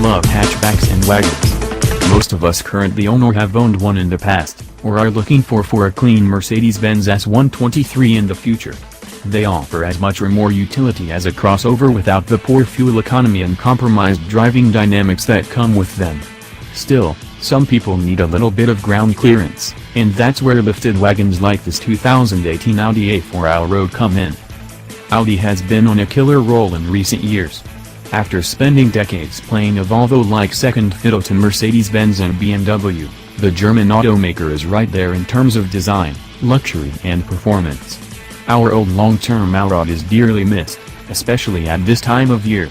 love hatchbacks and wagons. Most of us currently own or have owned one in the past, or are looking for a clean Mercedes-Benz S123 in the future. They offer as much or more utility as a crossover without the poor fuel economy and compromised driving dynamics that come with them. Still, some people need a little bit of ground clearance, and that's where lifted wagons like this 2018 Audi A4 Allroad come in. Audi has been on a killer roll in recent years. After spending decades playing a Volvo-like second fiddle to Mercedes-Benz and BMW, the German automaker is right there in terms of design, luxury and performance. Our old long-term Allroad is dearly missed, especially at this time of year.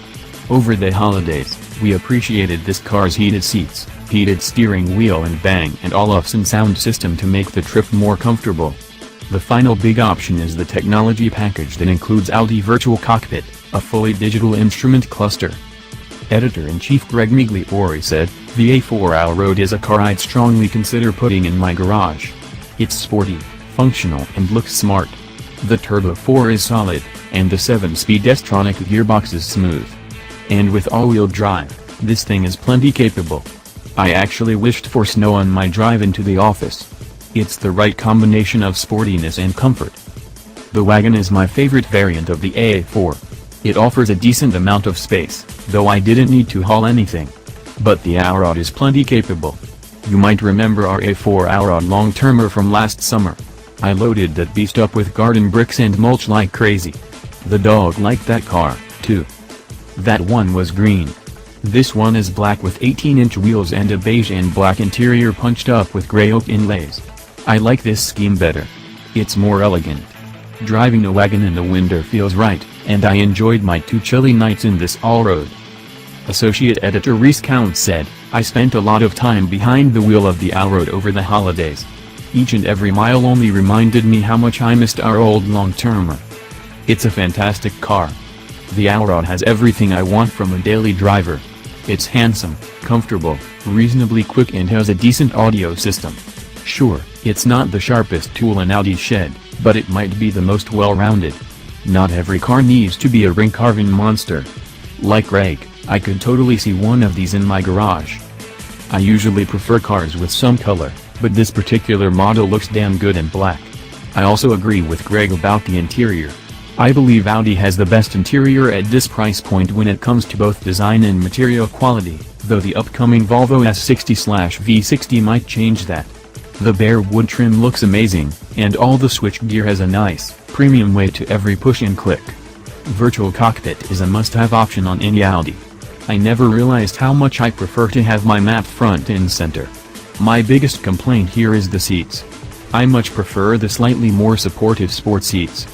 Over the holidays, we appreciated this car's heated seats, heated steering wheel and Bang & Olufsen sound system to make the trip more comfortable. The final big option is the technology package that includes Audi Virtual Cockpit, a fully digital instrument cluster. Editor-in-Chief Greg Migliore said, "The A4 Allroad is a car I'd strongly consider putting in my garage. It's sporty, functional and looks smart. The Turbo 4 is solid, and the 7-speed S-tronic gearbox is smooth. And with all-wheel drive, this thing is plenty capable. I actually wished for snow on my drive into the office. It's the right combination of sportiness and comfort." The wagon is my favorite variant of the A4. It offers a decent amount of space, though I didn't need to haul anything. But the Allroad is plenty capable. You might remember our A4 Allroad long-termer from last summer. I loaded that beast up with garden bricks and mulch like crazy. The dog liked that car, too. That one was green. This one is black with 18-inch wheels and a beige and black interior punched up with gray oak inlays. I like this scheme better. It's more elegant. Driving a wagon in the winter feels right, and I enjoyed my 2 chilly nights in this Allroad. Associate editor Reese Counts said, "I spent a lot of time behind the wheel of the Allroad over the holidays. Each and every mile only reminded me how much I missed our old long-termer. It's a fantastic car. The Allroad has everything I want from a daily driver. It's handsome, comfortable, reasonably quick and has a decent audio system. Sure, it's not the sharpest tool in Audi's shed, but it might be the most well-rounded. Not every car needs to be a ring-carving monster. Like Greg, I could totally see one of these in my garage. I usually prefer cars with some color, but this particular model looks damn good in black." I also agree with Greg about the interior. I believe Audi has the best interior at this price point when it comes to both design and material quality, though the upcoming Volvo S60/V60 might change that. The bare wood trim looks amazing, and all the switchgear has a nice, premium weight to every push and click. Virtual Cockpit is a must-have option on any Audi. I never realized how much I prefer to have my map front and center. My biggest complaint here is the seats. I much prefer the slightly more supportive sport seats.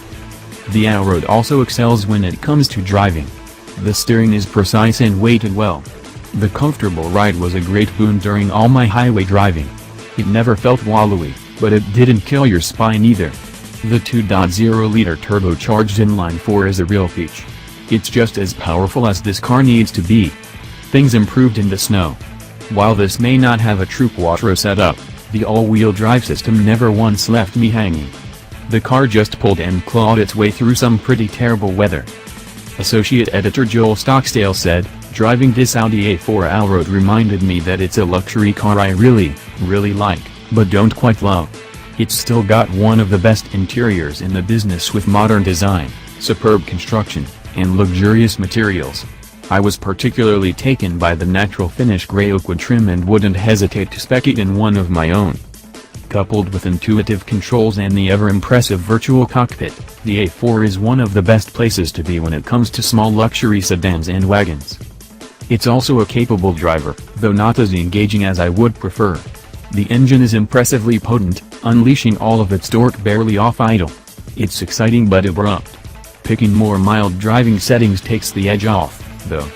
The Allroad also excels when it comes to driving. The steering is precise and weighted well. The comfortable ride was a great boon during all my highway driving. It never felt wallowy, but it didn't kill your spine either. The 2.0-liter turbocharged inline-4 is a real peach. It's just as powerful as this car needs to be. Things improved in the snow. While this may not have a true quattro setup, the all-wheel drive system never once left me hanging. The car just pulled and clawed its way through some pretty terrible weather. Associate editor Joel Stockdale said, "Driving this Audi A4 Allroad reminded me that it's a luxury car I really like, but don't quite love. It's still got one of the best interiors in the business with modern design, superb construction, and luxurious materials. I was particularly taken by the natural finish gray oak wood trim and wouldn't hesitate to spec it in one of my own." Coupled with intuitive controls and the ever-impressive virtual cockpit, the A4 is one of the best places to be when it comes to small luxury sedans and wagons. It's also a capable driver, though not as engaging as I would prefer. The engine is impressively potent, unleashing all of its torque barely off idle. It's exciting but abrupt. Picking more mild driving settings takes the edge off, though.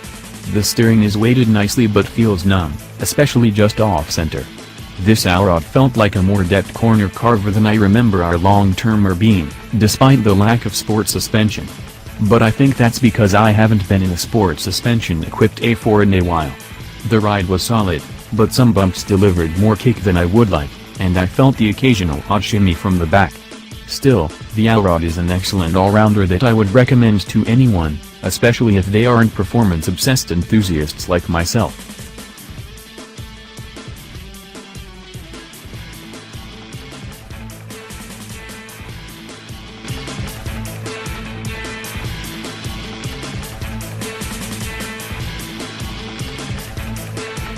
The steering is weighted nicely but feels numb, especially just off-center. This Allroad felt like a more depth corner carver than I remember our long-termer being, despite the lack of sport suspension. But I think that's because I haven't been in a sport suspension-equipped A4 in a while. The ride was solid, but some bumps delivered more kick than I would like, and I felt the occasional odd shimmy from the back. Still, the Allroad is an excellent all-rounder that I would recommend to anyone, especially if they aren't performance-obsessed enthusiasts like myself.